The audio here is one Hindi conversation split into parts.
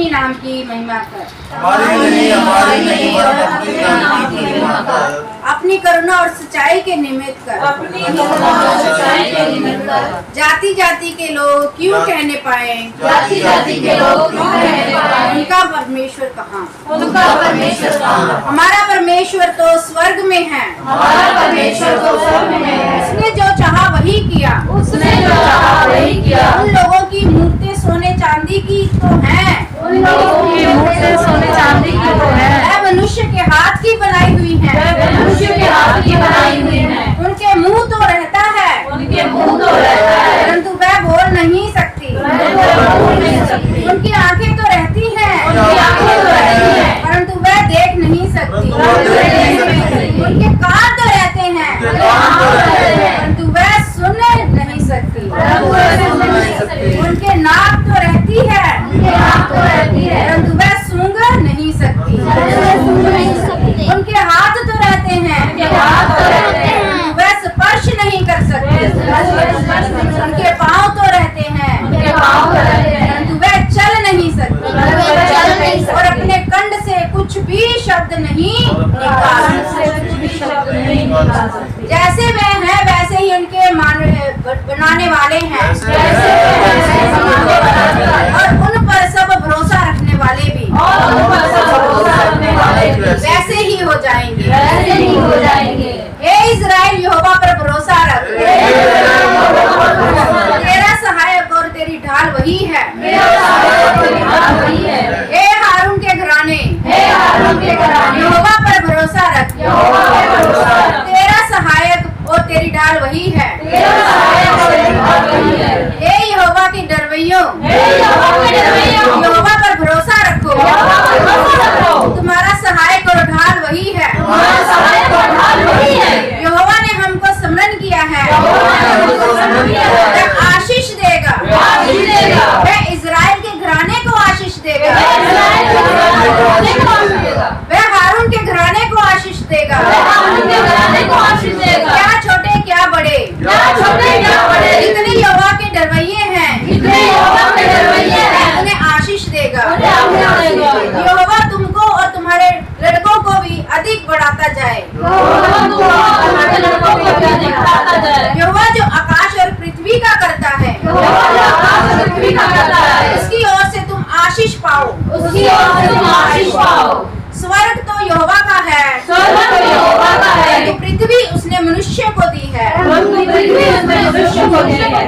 ही नाम की महिमा कर। हमारी नहीं और अपने नाम की महिमा कर। अपनी करुणा और सच्चाई के निमित्त कर। अपनी करुणा और सच्चाई के निमित्त कर। जाति जाति के लोग क्यों कहने पाए, जाति जाति के लोग क्यों कहने पाए, उनका परमेश्वर कहाँ, उनका परमेश्वर कहाँ। हमारा परमेश्वर तो स्वर्ग में है, हमारा परमेश्वर तो स्वर्ग में है। उसने जो चाहा वही किया, उसने जो चाहा वही किया। उन लोगों की मूर्तें सोने चांदी की तो है, उन लोगों की मूर्तें सोने चांदी की तो है। वह मनुष्य के हाथ की बनाई हुई है, मनुष्य के हाथ की बनाई हुई है। उनके मुंह तो रहता है, उनके मुंह तो रहता है, परंतु वह बोल नहीं सकती। बोल नहीं सकती। उनकी आंखें तो रहती हैं, उनकी आंखें तो रहती हैं, परंतु वह देख नहीं सकती। देख नहीं सकती। उनके कान तो रहते हैं, कान तो रहते हैं, परंतु वह सुन नहीं सकती। सुन नहीं सकती। उनके नाक तो रहती है, उनके नाक तो रहती है, परंतु वह सूंघ नहीं सकती। उनके हाथ तो रहते हैं, उनके हाथ तो रहते हैं, वह स्पर्श नहीं कर सकती। उनके पाँव तो रहते हैं, उनके पाँव तो रहते हैं, परंतु वह चल नहीं सकती। चल नहीं सकती। और अपने कंठ से कुछ भी शब्द नहीं निकाल सकती। जैसे वे हैं वैसे ही उनके बनाने वाले हैं, और उन पर सब भरोसा रखने वाले भी वैसे ही हो जाएंगे। हे इज़राइल, यहोवा पर भरोसा रख, तेरा सहायक और तेरी ढाल वही है। हे हारून के घराने, यहोवा पर भरोसा रख, तेरा सहायक और तेरी ढाल वही है। हे यहोवा के डरवैयों, यहोवा पर भरोसा रखो, तुम्हारा सहायक और ढाल वही है। यहोवा ने हमको स्मरण किया है, वह आशीष देगा, वह इज़राइल के घराने को आशीष देगा, वह हारून के घराने को आशीष देगा। क्या छोटे क्या बड़े, जितने यहोवा के डरवैये हैं, उन्हें आशीष देगा। यहोवा तुमको और तुम्हारे लड़कों को भी अधिक बढ़ाता जाए। यहोवा जो आकाश और पृथ्वी का करता है, उसकी ओर से तुम आशीष पाओ। स्वर्ग तो यहोवा का है, परंतु पृथ्वी उसने मनुष्य को दी है।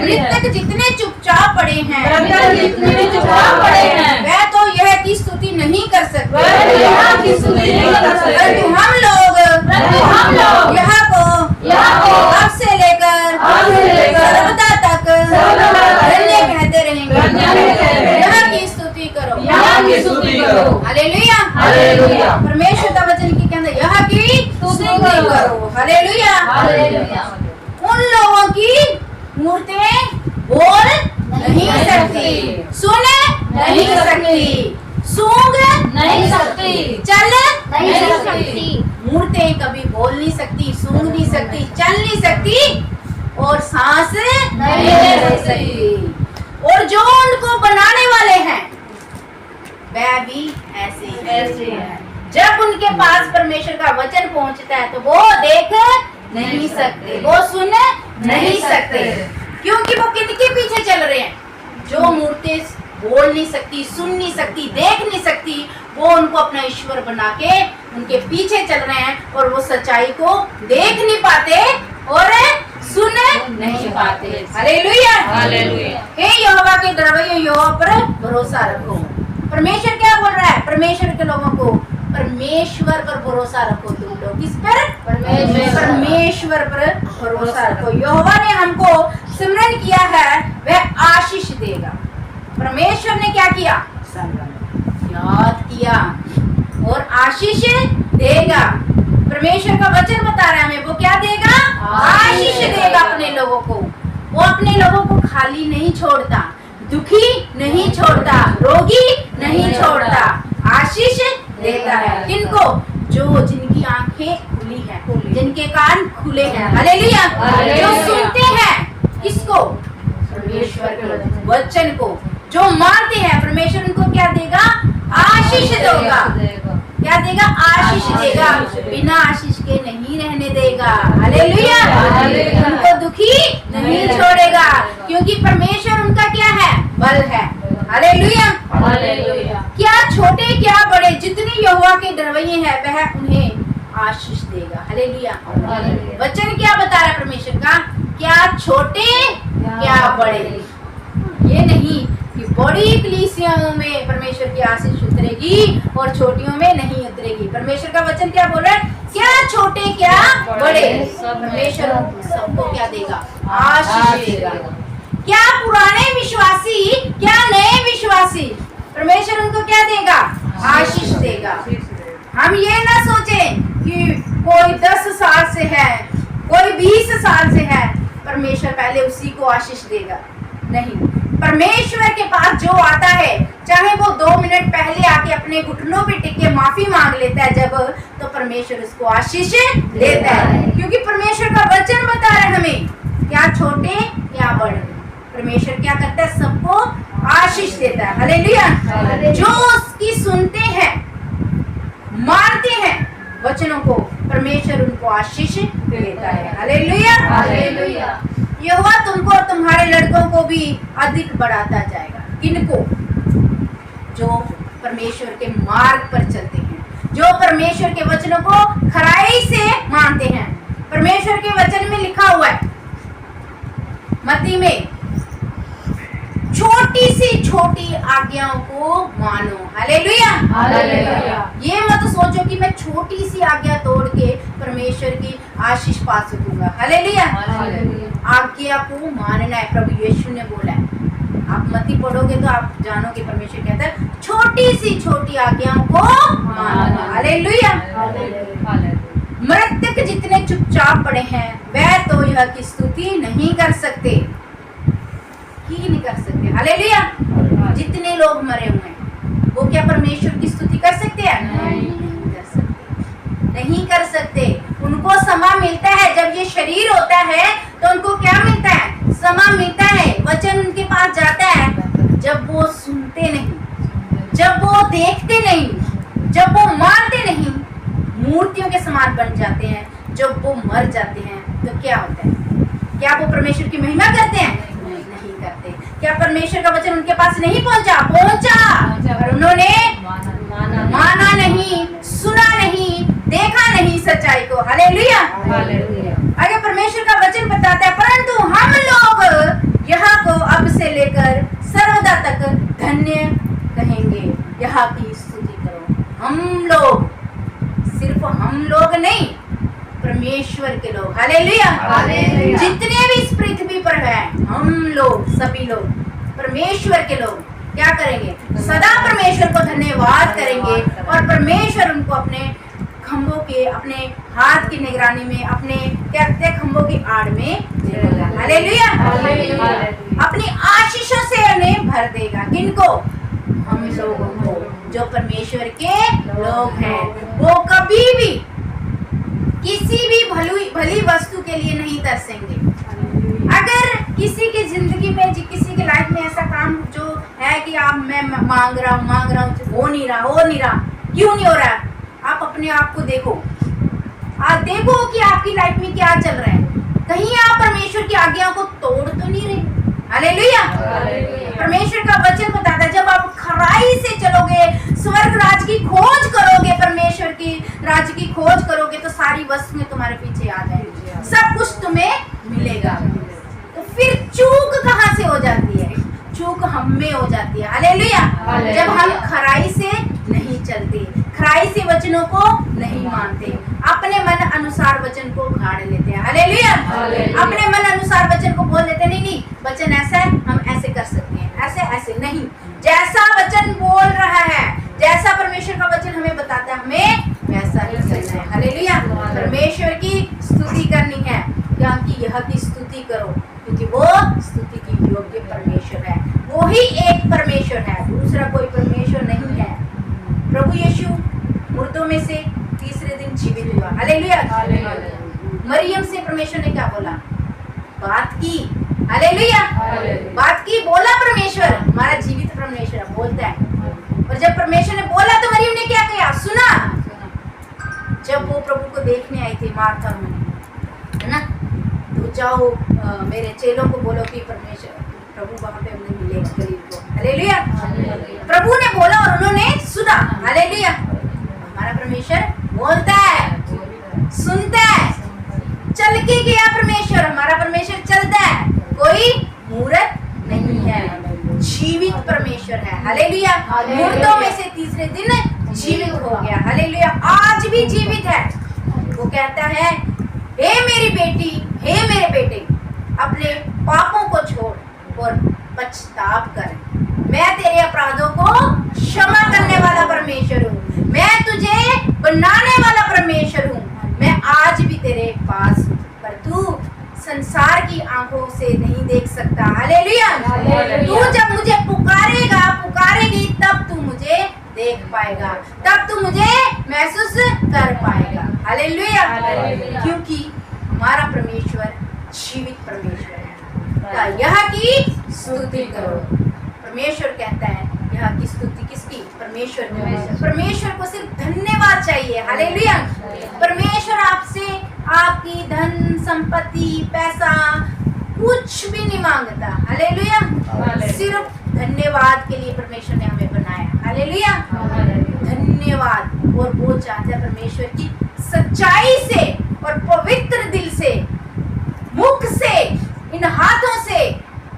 मृतक जितने चुपचाप पड़े हैं, वह तो यह की स्तुति नहीं कर सकते, परंतु हम लोग यह को अब से लेकर सर्वदा तक धन्य कहते रहेंगे। यह की स्तुति करो, हालेलुया। परमेश्वर का वचन की कहते यह की स्तुति करो, हालेलुया। उन लोगों की मूर्तें बोल नहीं सकती, सुन नहीं सकती, सूंघ नहीं सकती, चल नहीं सकती। मूर्तें कभी बोल नहीं सकती, सूंघ नहीं सकती, चल नहीं सकती और सांस नहीं ले सकती। और जो उनको बनाने वाले हैं वह भी ऐसे है। जब उनके पास परमेश्वर का वचन पहुंचता है तो वो देख नहीं सकते, वो सुन नहीं सकते, क्योंकि वो किनके पीछे चल रहे हैं। जो मूर्तें बोल नहीं सकती, सुन नहीं सकती, देख नहीं सकती, वो उनको अपना ईश्वर बना के उनके पीछे चल रहे हैं, और वो सच्चाई को देख नहीं पाते और सुन नहीं पाते। हालेलुया। हे यहोवा के डरवैयों, यहोवा पर भरोसा रखो। परमेश्वर क्या बोल रहा है परमेश्वर के लोगों को? परमेश्वर पर भरोसा रखो। तुम लोग किस पर? परमेश्वर पर भरोसा रखो। यहोवा ने हमको सिमरन किया है, वह आशीष देगा। परमेश्वर ने क्या किया? याद किया और आशीष देगा। परमेश्वर का वचन बता रहा है हमें, वो क्या देगा? आशीष देगा अपने लोगों को। वो अपने लोगों को खाली नहीं छोड़ता, दुखी नहीं छोड़ता, रोगी नहीं छोड़ता, आशीष देता है। किनको? जिनकी आंखें खुली हैं, जिनके कान खुले हैं। हालेलुया। जो सुनते हैं किसको? परमेश्वर के वचन को। जो मानते हैं, परमेश्वर उनको क्या देगा? आशीष देगा, बिना आशीष के नहीं रहने देगा। हालेलुया, उनको दुखी नहीं छोड़ेगा, क्योंकि परमेश्वर उनका क्या है? बल है। हालेलुया, क्या छोटे क्या बड़े, जितने यहोवा के डरवैये हैं वह उन्हें आशीष देगा। हालेलुया, वचन क्या बता रहा है परमेश्वर का? क्या छोटे क्या बड़े, ये नहीं कि बड़ी कलीसियाओं में परमेश्वर की आशीष उतरेगी और छोटियों में नहीं उतरेगी। परमेश्वर का वचन क्या बोल रहा है? क्या छोटे क्या बड़े, परमेश्वर सबको क्या देगा? आशीष देगा। क्या पुराने विश्वासी क्या नए विश्वासी, परमेश्वर उनको क्या देगा? आशीष देगा। हम ये ना सोचें कि कोई 10 साल से है, कोई 20 साल से है, परमेश्वर पहले उसी को आशीष देगा। नहीं, परमेश्वर के पास जो आता है, चाहे वो 2 मिनट पहले आके अपने घुटनों पे टिक के माफी मांग लेता है जब, तो परमेश्वर उसको आशीष देता है, क्योंकि परमेश्वर का वचन बता रहा है हमें क्या छोटे क्या बड़े, परमेश्वर क्या करता है? सबको आशीष देता है। हालेलुया, जो उसकी सुनते हैं, मानते हैं वचनों को, परमेश्वर उनको आशीष देता है। हालेलुया, यहोवा तुमको और तुम्हारे लड़कों को भी अधिक बढ़ाता जाएगा। किनको? जो परमेश्वर के मार्ग पर चलते हैं, जो परमेश्वर के वचनों को खराई से मानते हैं। परमेश्वर के वचन में लिखा हुआ है मत्ती में, छोटी सी छोटी आज्ञाओं को मानो। हालेलुया, ये मत सोचो कि मैं छोटी सी आज्ञा तोड़ के परमेश्वर की आशीष पा सकूंगा। हालेलुया, आज्ञा को मानना है, प्रभु यीशु ने बोला है। आप मत्ती पढ़ोगे तो आप जानोगे परमेश्वर कहता है छोटी सी छोटी आज्ञाओं को मानो। हालेलुया, मृतक जितने चुपचाप पड़े हैं वह तो यह की स्तुति नहीं कर सकते, ही नहीं कर सकते। हालेलुया, जितने लोग मरे हुए हैं वो क्या परमेश्वर की स्तुति कर सकते हैं? नहीं कर सकते, नहीं कर सकते। उनको समा मिलता है, जब ये शरीर होता है तो उनको क्या मिलता है? समा मिलता है, वचन उनके पास जाता है। जब वो सुनते नहीं, जब वो देखते नहीं, जब वो मानते नहीं, मूर्तियों के समान बन जाते हैं, जब वो मर जाते हैं तो क्या होता है? क्या वो परमेश्वर की महिमा करते हैं? नहीं करते। क्या परमेश्वर का वचन उनके पास नहीं पहुंचा? पहुंचा, और उन्होंने माना नहीं, सुना नहीं, देखा नहीं सच्चाई को। हालेलुया, अगर परमेश्वर का वचन बताता है, परंतु हम लोग यहाँ को अब से लेकर सर्वदा तक धन्य कहेंगे, यहाँ की स्तुति करो। हम लोग, सिर्फ हम लोग नहीं, परमेश्वर के लोग। हालेलुया, जितने भी इस पृथ्वी पर हैं, हम लोग सभी लोग परमेश्वर के लोग क्या करेंगे? सदा परमेश्वर को धन्यवाद करेंगे, और परमेश्वर उनको अपने खंभों के, अपने हाथ की निगरानी में, अपने क्या कहते हैं, खंभों की आड़ में देगा। हालेलुया, अपनी आशीषों से उन्हें भर देगा। किनको? हम लोगों को, जो परमेश्वर के लोग हैं। वो कभी भी किसी भी भली वस्तु के लिए नहीं तरसेंगे। अगर किसी की जिंदगी में, किसी की लाइफ में ऐसा काम जो है कि आप मैं मांग रहा हूँ, हो नहीं रहा, क्यों नहीं हो रहा? आप अपने आप को देखो, आप देखो कि आपकी लाइफ में क्या चल रहा है। कहीं आप परमेश्वर की आज्ञाओं को तोड़ तो नहीं रहे? हालेलुया, परमेश्वर का वचन बताता है जब आप खराई से चलोगे, स्वर्ग राज की खोज करोगे, परमेश्वर की राज की खोज करोगे, तो सारी वस्तुएं तुम्हारे पीछे आ जाएंगी, सब कुछ तुम्हें मिलेगा। तो फिर चूक कहाँ से हो जाती है? चूक हम में हो जाती है। हालेलुया, जब हम खराई से नहीं चलते, खराई से वचनों को नहीं मानते, अपने मन अनुसार वचन को उखाड़ लेते हैं। हालेलुया, अपने मन अनुसार वचन को बोल लेते, नहीं वचन ऐसा है, हम ऐसे कर सकते हैं, ऐसे नहीं, जैसा वचन बोल रहा है, जैसा परमेश्वर का वचन हमें बताता है, हमें वैसा ही चलना है। हालेलुया, परमेश्वर की स्तुति करनी है, क्योंकि यह की स्तुति करो, क्योंकि वो स्तुति की योग्य परमेश्वर है। वो ही एक परमेश्वर है, दूसरा कोई परमेश्वर नहीं है। प्रभु यीशु मुर्दों में से तीसरे दिन जीवित हुआ। हालेलुया, मरियम से परमेश्वर ने क्या बोला? बात की। हालेलुया, बात की, बोला परमेश्वर, हमारा जीवित परमेश्वर बोलता है। और जब परमेश्वर ने बोला तो मरियम ने क्या किया? सुना। देखने आई थी मार्था और मरियम, है ना। तो जाओ मेरे चेलों को बोलो कि परमेश्वर प्रभु वहां पे उन्हें मिलेगा गलील को। हालेलुया। प्रभु ने बोला और उन्होंने सुना। हालेलुया। हमारा परमेश्वर बोलता है, सुनता है, चल के गया परमेश्वर, हमारा परमेश्वर चलता है, कोई मूर्त नहीं है, जीवित परमेश्वर है। हालेलुया। मुर्दों में से तीसरे दिन जीवित हो गया। हालेलुया। आज भी जीवित है। वो कहता है, हे मेरी बेटी, हे मेरे बेटे, अपने पापों को छोड़ और पछताप कर, मैं तेरे अपराधों को क्षमा करने वाला परमेश्वर हूँ, मैं तुझे बनाने वाला परमेश्वर हूँ, मैं आज भी तेरे पास हूँ, पर तू संसार की आंखों से नहीं देख सकता। हालेलुया। तू जब मुझे पुकारेगी तब तू मुझे देख पाएगा, तब तू मुझे महसूस कर पाएगा। हालेलुया। क्योंकि हमारा परमेश्वर जीवित परमेश्वर है। यह की स्तुति करो। परमेश्वर कहता है, यह की स्तुति किसकी? परमेश्वर की। परमेश्वर को सिर्फ धन्यवाद चाहिए। हालेलुया। परमेश्वर आपसे आपकी धन संपत्ति पैसा कुछ भी नहीं मांगता। हालेलुया। सिर्फ धन्यवाद के लिए परमेश्वर ने हमें बनाया। हालेलुया। धन्यवाद। और वो चाहता है परमेश्वर की सच्चाई से और पवित्र दिल से, मुख से, इन हाथों से,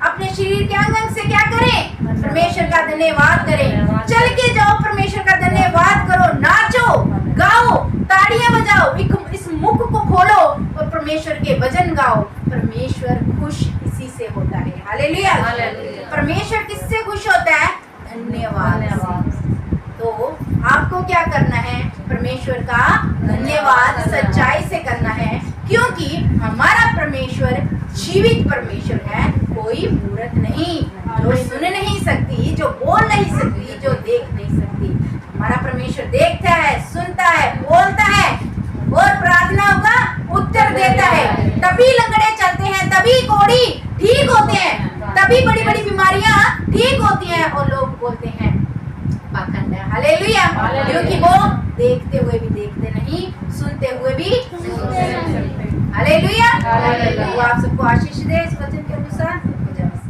अपने शरीर के अंग से क्या करें? परमेश्वर का धन्यवाद करें। चल के जाओ, परमेश्वर का धन्यवाद करो, नाचो, गाओ, ताड़ियां बजाओ, इस मुख को खोलो और परमेश्वर के भजन गाओ। परमेश्वर खुश इसी से होता है। हालेलुया। परमेश्वर किससे खुश होता है? धन्यवाद। तो आपको क्या करना है? परमेश्वर का धन्यवाद सच्चाई से करना है, क्योंकि हमारा परमेश्वर जीवित परमेश्वर है, कोई मूर्त नहीं, जो सुन नहीं सकती, जो बोल नहीं सकती, जो देख नहीं सकती। हमारा परमेश्वर देखता है, सुनता है, बोलता है और प्रार्थनाओं का उत्तर देता है। तभी लंगड़े चलते हैं, तभी कोढ़ी ठीक होते हैं, तभी बड़ी बड़ी बीमारियां ठीक होती हैं और लोग बोलते हैं पाखंड है। हालेलुया। क्योंकि वो देखते हुए भी देखते नहीं, सुनते हुए भी सुनते नहीं। हालेलुया। वो आप सबको आशीष दे इस वचन के अनुसार।